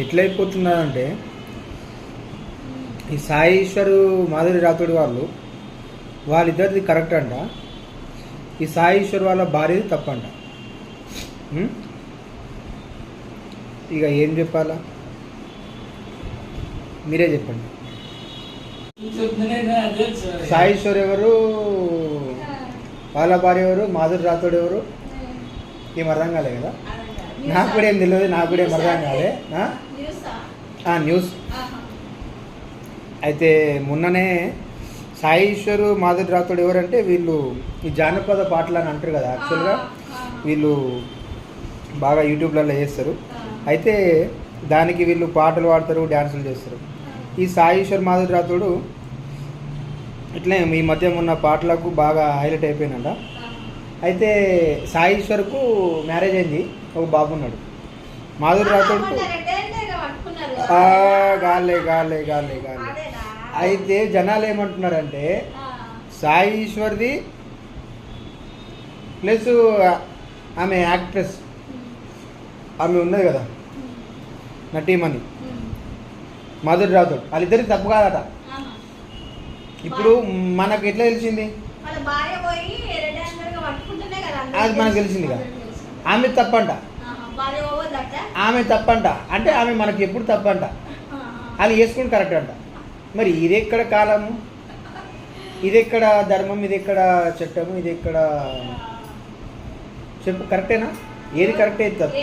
ఎట్లయిపోతున్నదంటే ఈ సాయి ఈశ్వరు మాధురి రాథోడ్ వాళ్ళిద్దరిది కరెక్ట్ అంట, ఈ సాయి ఈశ్వర్ వాళ్ళ భార్యది తప్పంట. ఇక ఏం చెప్పాలా మీరే చెప్పండి. సాయి ఈశ్వర్ ఎవరు, వాళ్ళ భార్య ఎవరు, మాధురి రాథోడ్ ఎవరు, ఏం అర్థం కాలే కదా. నాకు కూడా ఏం తెలియదు, నాకు కూడా ఏం అర్థం కాలే. న్యూస్ అయితే మొన్ననే సాయి ఈశ్వర్ మాధురి రాథోడ్ ఎవరంటే వీళ్ళు ఈ జానపద పాటలు అని అంటారు కదా. యాక్చువల్గా వీళ్ళు బాగా యూట్యూబ్లలో చేస్తారు. అయితే దానికి వీళ్ళు పాటలు పాడతారు, డ్యాన్సులు చేస్తారు. ఈ సాయి ఈశ్వర్ మాధురి రాథోడ్ ఇట్లే ఈ మధ్య ఉన్న పాటలకు బాగా హైలైట్ అయిపోయినట. అయితే సాయి ఈశ్వర్కు మ్యారేజ్ అయింది, ఒక బాబు ఉన్నాడు. మాధురి రాథోడ్కు గాలే గాలే గాలే గాలే. అయితే జనాలు ఏమంటున్నారంటే సాయి ఈశ్వర్ది ప్లస్ ఆమె యాక్ట్రెస్ ఆమె ఉన్నది కదా నటీమణి మాధురి రాథోడ్, వాళ్ళిద్దరికి తప్పు కాదట. ఇప్పుడు మనకు ఎట్లా తెలిసింది, అది మనకు తెలిసింది కదా. ఆమె తప్పంట, ఆమె తప్పంట అంటే ఆమె మనకి ఎప్పుడు తప్పంట, అది వేసుకుని కరెక్ట్ అంట. మరి ఇది ఎక్కడ కాలము, ఇది ఎక్కడ ధర్మం, ఇది ఎక్కడ చట్టము, ఇది ఎక్కడ చెప్పు, కరెక్టేనా? ఏది కరెక్ట్ అయితే తప్పు?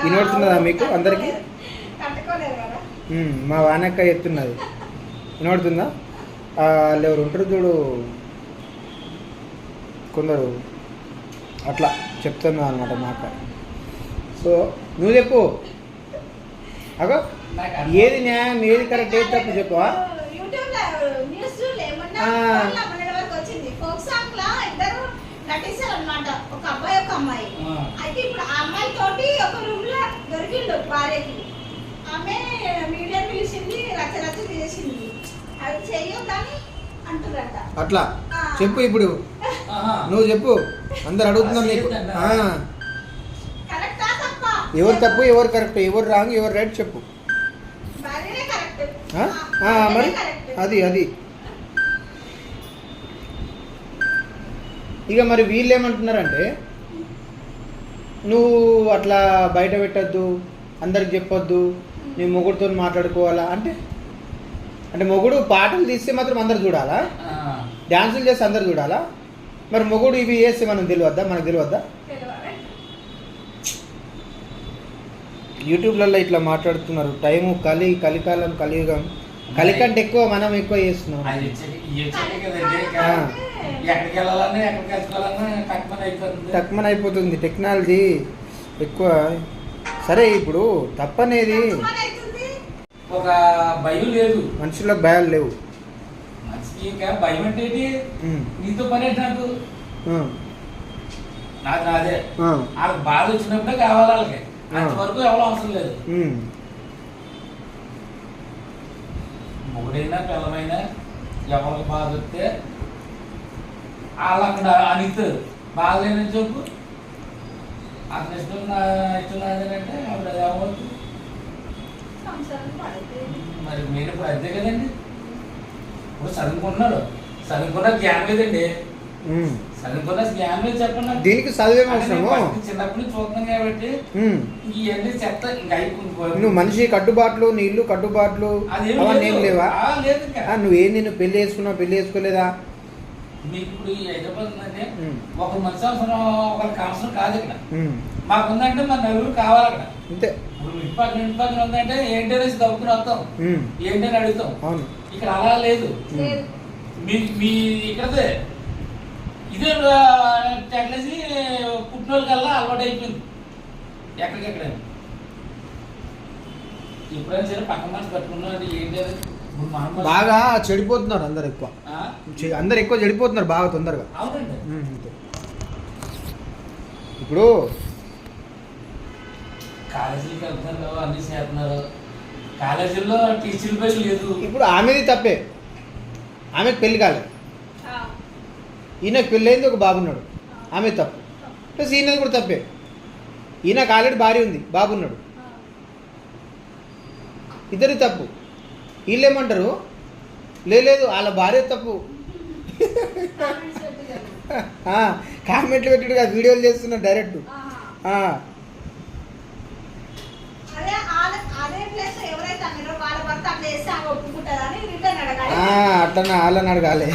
వినబడుతున్నదా మీకు అందరికీ? మా వానక్క చెప్తున్నది వినబడుతుందా? వాళ్ళు ఎవరు ఉంటారు చూడు, కొందరు అట్లా చెప్తున్నా అనమాట మాకు. సో నువ్వు చెప్పు అగో, ఏది న్యాయం, ఏది కరెక్ట్, ఏది తప్పు చెప్పవా? ఒక అబ్బాయి ఒక అమ్మాయి అయితే ఇప్పుడు ఆ అమ్మాయి తోటి ఒక రూమ్ లో దొరికిండు భార్యకి. ఆమె మీడియా పిలిచింది, రచ్చ రచ్చ చేసింది. అది చెయ్యొద్దని అంటున్నారట. అట్లా చెప్పు, ఇప్పుడు నువ్వు చెప్పు, అందరు అడుగుతున్నారు నీకు. ఎవరు తప్పు, ఎవరు కరెక్ట్, ఎవరు రాంగ్, ఎవరు రైట్ చెప్పు. మరి అది అది ఇక మరి వీళ్ళు ఏమంటున్నారంటే నువ్వు అట్లా బయట పెట్టద్దు, అందరికి చెప్పొద్దు, నీ మొగుడుతో మాట్లాడుకోవాలా అంటే, అంటే మొగుడు పాటలు తీస్తే మాత్రం అందరు చూడాలా, డ్యాన్సులు చేస్తే అందరు చూడాలా? మరి మొగుడు ఇవి చేస్తే మనం తెలియద్దా, మనకు తెలియద్దా? యూట్యూబ్లలో ఇట్లా మాట్లాడుతున్నారు. టైము కలికాలం, కలియుగం, కలికంటే ఎక్కువ మనం ఎక్కువ చేస్తున్నాం. టక్మన్ అయిపోతుంది, టెక్నాలజీ ఎక్కువ. సరే ఇప్పుడు తప్పనేది, ఒక భయం లేదు, మనుషులకు భయాలు లేవు. భయం అంటే నీతో పని నాకు నాకు అదే వాళ్ళకి బాధ వచ్చినప్పుడే కావాలి, వాళ్ళకి అంతవరకు ఎవరు అవసరం లేదు. మొగుడైనా పిల్లమైనా ఎవరికి బాధ వస్తే వాళ్ళు అక్కడ అనిస్తారు. బాధ లేదని చెప్పు, అతని ఇష్టం నా ఇష్టం నాదేనంటే అప్పుడు అది అవ్వచ్చు. మరి మీరు ఇప్పుడు అదే కదండి, ఇప్పుడు చదువుకున్నారు, చదువుకున్న జ్ఞానం లేదండి, చదువుకున్న జ్ఞానం లేదు చెప్పండి. దీనికి చదివే అవసరము, చిన్నప్పటి నుంచి చూస్తున్నాం కాబట్టి ఇవన్నీ చెత్త. ఇంకా నువ్వు మనిషి కట్టుబాట్లు, నీ ఇల్లు కట్టుబాట్లు అవన్నీ ఏం లేవా? నువ్వేం, నేను పెళ్లి చేసుకున్నావు, పెళ్లి చేసుకోలేదా? మీకు ఇప్పుడు ఈ హైదరాబాద్ ఉందంటే ఒక మనిషి అవసరం, ఒకరికి అవసరం కాదు. ఇక్కడ మాకు ఉందంటే మన నలుగురు కావాలి అక్కడ అంతే. ఇప్పుడు ఇంటి పక్కన ఉందంటే ఏంటి అనేసి దవ్వుకుని వస్తాం, ఏంటి అని అడుగుతాం. ఇక్కడ అలా లేదు. మీ ఇక్కడదే ఇదే టెక్నాలజీ పుట్టినోళ్ళ కల్లా అలవాటు అయిపోయింది. ఎక్కడికెక్కడ ఎప్పుడైనా సరే పక్క మనిషి పట్టుకున్నా ఏంటి అనేది బాగా చెడిపోతున్నారు అందరు, ఎక్కువ అందరు ఎక్కువ చెడిపోతున్నారు బాగా తొందరగా. ఇప్పుడు కాలేజీకి వెళ్తున్నారు, అన్ని చేస్తున్నారు, కాలేజీలో టీచర్ పై లేదు. ఇప్పుడు ఆమెది తప్పే, ఆమెకు పెళ్లి కాలేదు, ఈయనకు పెళ్ళి అయింది, ఒక బాబున్నాడు, ఆమె తప్పు. ప్లస్ ఈయనది కూడా తప్పే. ఈయనకు ఆల్రెడీ భార్య ఉంది, బాబు ఉన్నాడు, ఇద్దరి తప్పు. వీళ్ళు ఏమంటారు, లేదు వాళ్ళ భార్య తప్పు. కామెంట్లు పెట్టాడు కదా, వీడియోలు చేస్తున్నారు డైరెక్ట్. అట్లా వాళ్ళని అడగాలి.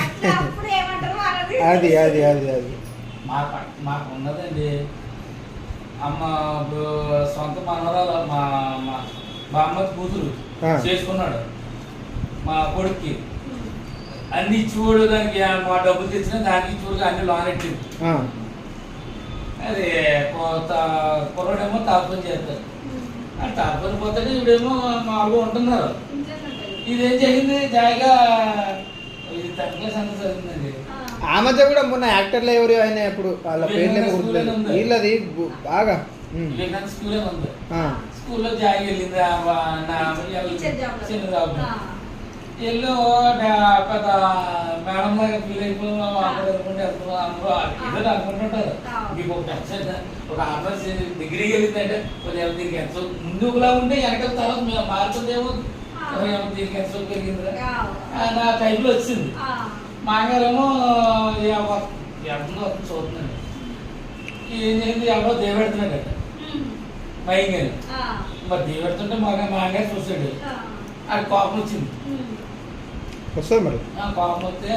అది అది అది అది మాకు ఉన్నదండి. అమ్మ సొంత మనవరాలు మా అమ్మ కూతురు చేసుకున్నాడు మా కొడుక్కి. అన్ని ఇచ్చిపోడు, దానికి మా డబ్బులు తెచ్చినా దానికి ఇచ్చిపోడు, అన్ని లోన్ ఎట్టింది. అది కుర్రాడేమో తాపని చేస్తారు, తాపని పోతే ఇవిడేమో మామూలుగా ఉంటున్నారు. ఇదేం జరిగింది జాయిగా ఇది తక్కువ సంగతి జరిగిందండి. ఆ మధ్య కూడా మొన్న యాక్టర్లు ఎవరు ఆయన ఇప్పుడు వాళ్ళ పేర్లు గుర్తులేదు, వీళ్ళది బాగా స్కూలే ఉంది. స్కూల్లో జాయిగా వెళ్ళింది చిన్నదాబు. ఎల్లు పెద్ద మేడం లాగా ఫీల్ అయిపోయి అందరూ ఏదో అనుకుంటుంటారు. మీకు ఒక ఆఫర్ డిగ్రీకి వెళ్ళిందంటే కొంచెం దీనికి ఎంత ముందుకులా ఉంటే వెనకాల తర్వాత మారుతుందేమో, దీనికి ఎంత పెరిగింది నా టైంలో వచ్చింది. మాగారేమో ఎవరితో చూస్తున్నాడు, ఏం చేసింది ఎవరో దేవెడుతున్నాడట మైగారు. మరి దేవెడుతుంటే మాగారు చూసాడు, అది కోపం వచ్చింది. వస్తుంది మరి కోపం వస్తే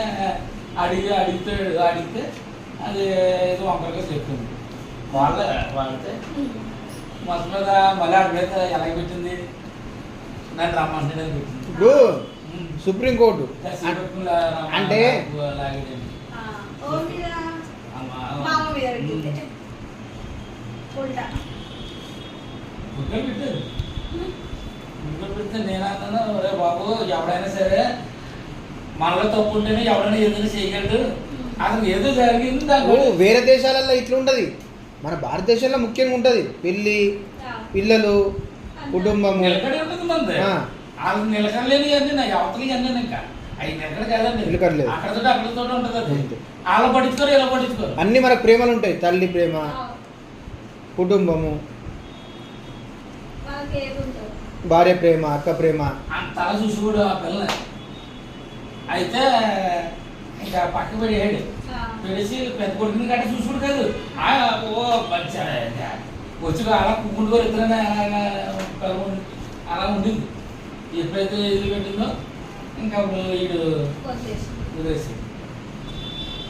అడిగితే అది ఏదో వంకరగా చెప్తుంది. వాళ్ళతే మొత్తం మీద మళ్ళీ ఆడి మీద ఎలా పెట్టింది, నన్ను రమ్మంటున్నాడు పెట్టింది. ఇప్పుడు సుప్రీంకోర్టు అంటే పెడితే నేనన్నా రే బాబు, ఎవడైనా సరే మనలో తప్పు ఉంటేనే ఎవడైనా ఏదైనా చేయగలడు. అసలు ఏదో జరిగింది. వేరే దేశాలలో ఇట్లా ఉంటుంది, మన భారతదేశంలో ముఖ్యంగా ఉంటుంది. పెళ్ళి, పిల్లలు, కుటుంబము నిలకడే ఉంటుంది మంది. వాళ్ళు నిలకడలేని అన్నీ నా అవతలకి అన్నీ ఇంకా అవి నిలకడ కాదండి, అక్కడతో అక్కడతో ఉంటుంది. అది వాళ్ళ పట్టించుకోరు, ఇలా పట్టించుకోరు. అన్ని మనకు ప్రేమలు ఉంటాయి, తల్లి ప్రేమ, కుటుంబము, భార్య ప్రేమ, అక్క ప్రేమ. తల చూసి కూడా ఆ పిల్లని అయితే ఇంకా పక్క పెడేయాడు. పెడిసి పెద్ద కొడుకుని గట్ట చూసుడు కాదు, ఓ వచ్చి అలా కుక్కుంటుకోరు ఇద్దరైనా అలా ఉండింది. ఎప్పుడైతే ఇది పెట్టిందో ఇంకా వీడు వదిలేసి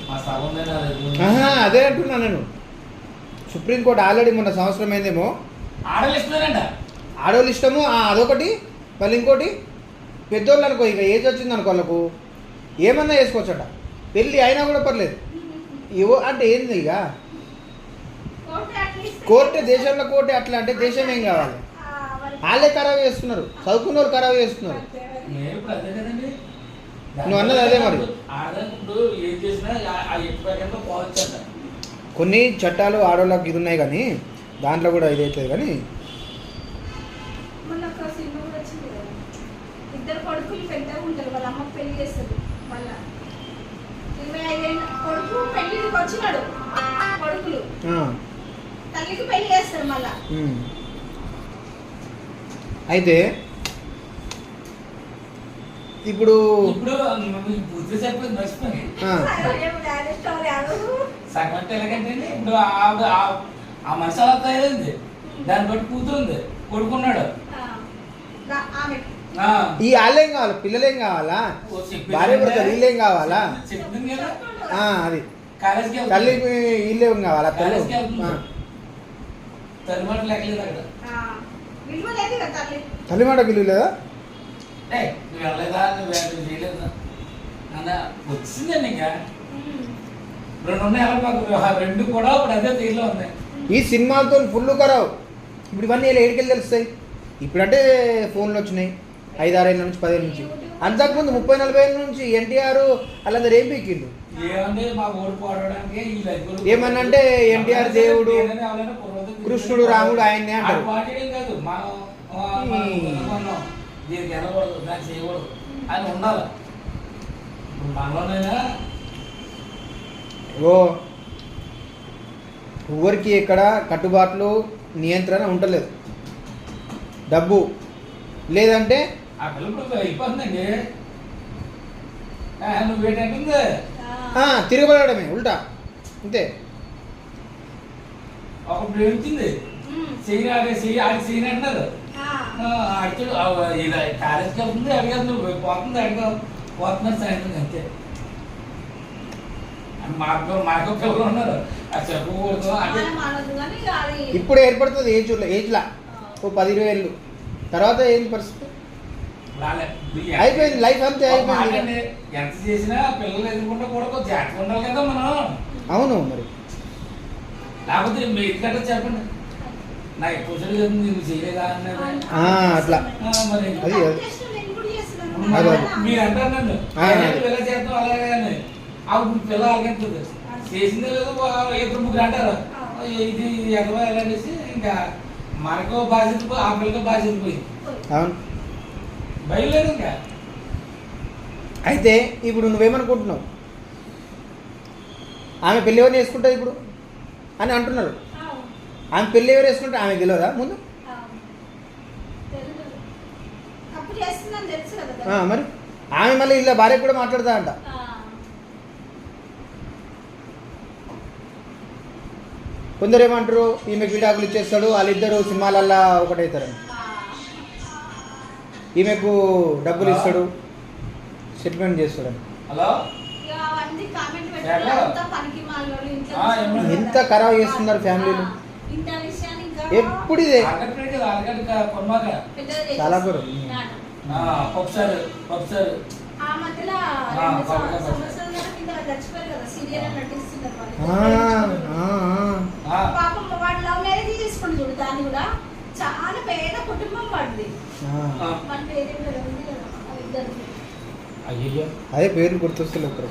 మా స్థలం అదే అంటున్నా నేను. సుప్రీంకోర్టు ఆల్రెడీ మొన్న సంవత్సరం అయిందేమో ఆడలిస్తున్నారంట. ఆడవాళ్ళు ఇష్టము అదొకటి, మళ్ళీ ఇంకోటి పెద్దోళ్ళు అనుకో, ఇక ఏజ్ వచ్చింది అనుకో వాళ్ళకు ఏమన్నా చేసుకోవచ్చట, పెళ్ళి అయినా కూడా పర్లేదు. ఏవో అంటే ఏంది ఇక కోర్టే, దేశంలో కోర్టే అట్లా అంటే దేశం ఏం కావాలి? వాళ్ళే ఖరాబ్ చేస్తున్నారు, చదువుకున్న వాళ్ళు ఖరాబ్ చేస్తున్నారు. నువ్వు అన్నది అదే మరి. కొన్ని చట్టాలు ఆడవాళ్ళకి ఇది ఉన్నాయి కానీ దాంట్లో కూడా ఇది అవుతుంది. కానీ ఇద్దరు కొడుకులు పెద్దగా ఉంటారు, వాళ్ళ అమ్మకి పెళ్లి చేస్తారు. మళ్ళా 25 ఏళ్ళ కొడుకు పెళ్లికి వచ్చినాడు, కొడుకులు తల్లికి పెళ్లి చేస్తారు మళ్ళా. అయితే ఇప్పుడు సగమంటే ఎలాగంటే ఇప్పుడు ఆ మనిషి అలా తయారైంది, దాన్ని బట్టి కూతురుంది, కొడుకున్నాడు. ఈ వాళ్ళేం కావాలి, పిల్లలేం కావాలా, భార్య భర్త వీళ్ళేం కావాలా? అది తల్లి వీళ్ళేం కావాలా? తల్లి మాట లేకలేదు అక్కడ, తల్లి మాట విలువ లేదా? నువ్వు వెళ్ళలేదా, నువ్వు చేయలేదా అన్న వచ్చిందండి. ఇంకా 2 ఉన్నాయి అలా, 2 కూడా ఇప్పుడు అదే తీరులో ఉన్నాయి. ఈ సినిమాలతో ఫుల్ కరావు. ఇప్పుడు ఇవన్నీ ఏడికెళ్ళి తెలుస్తాయి. ఇప్పుడంటే ఫోన్లు వచ్చినాయి, 5-6 ఏళ్ళ నుంచి 10 ఏళ్ళ నుంచి. అంతకుముందు 30-40 ఏళ్ళ నుంచి ఎన్టీఆర్ వాళ్ళందరూ ఏం పీకిండు. ఏమన్నంటే ఎన్టీఆర్ దేవుడు, కృష్ణుడు, రాముడు ఆయన్నే అంటారు. దీనికి వెళ్ళకూడదు, దాన్ని చేయకూడదు అని ఉండాలి. మనలోనైనా ఎవరికి ఎక్కడ కట్టుబాట్లు నియంత్రణ ఉండలేదు. డబ్బు లేదంటే ఆ పిల్ల ఇప్పుడు అయిపోతుందండి. నువ్వు ఏంటంటుంది తిరగబడమే ఉల్టా అంతే. ఒకప్పుడు ఏమిచ్చింది చెయ్యి ఆడి చెయ్యి అంటున్నారు. అడిచాడు ఇలా కాలేజ్కి వెళ్తుంది అడిగారు నువ్వు పోతుంది అడిగా పోతున్నారు సాయంత్రం అంతే. మాకు పిల్లలు ఉన్నారు అది చెప్పకూడదు అంటే ఇప్పుడు ఏర్పడుతుంది ఏజ్లా ఓ 10-20 ఏళ్ళు తర్వాత ఏంటి పరిస్థితి అయిపోయింది. లైఫ్ అంతే అయిపోయింది. ఎంత చేసినా పిల్లలు ఎదుర్కొంటే కూడా కొంచెం జాగ్రత్తగా ఉండాలి కదా మనం. అవును మరి లేకపోతే మీ ఇంటికంటే చెప్పండి నా ఎక్కువ నువ్వు చేయలేదా అన్నది అట్లా మరి అది మీరు అంటారు నన్ను పిల్ల చేస్తాం అలాగే అప్పుడు పిల్ల అలాగెంతుంది చేసిందే లేదు ఇద్దరు ముగ్గురు అంటారు ఇది ఎగవా ఎలా అనేసి ఇంకా మనకో బాధ్యత పోయి ఆ పిల్లకో బాధ్యత పోయింది. అవును బయలుదేరు ఇంకా. అయితే ఇప్పుడు నువ్వేమనుకుంటున్నావు ఆమె పెళ్ళి ఎవరిని వేసుకుంటుంది ఇప్పుడు అని అంటున్నారు. ఆమె పెళ్ళి ఎవరు వేసుకుంటే ఆమె తెలియదా ముందు? మరి ఆమె మళ్ళీ ఇలా భార్య కూడా మాట్లాడతా అంట. కొందరు ఏమంటారు ఈమెకు విడాకులు ఇచ్చేస్తాడు వాళ్ళిద్దరు సినిమాలల్లా ఒకటవుతారని, ఈమెకు డబ్బులు ఇస్తాడు సెటిల్మెంట్ చేస్తాడని. హలో ఎంత ఖరాబ్ చేస్తున్నారు ఫ్యామిలీలు ఎప్పుడు ఇదే చాలా కూడా చాలా పేద కుటుంబం వాడిది. అదే పేర్లు గుర్తొస్తలేదు.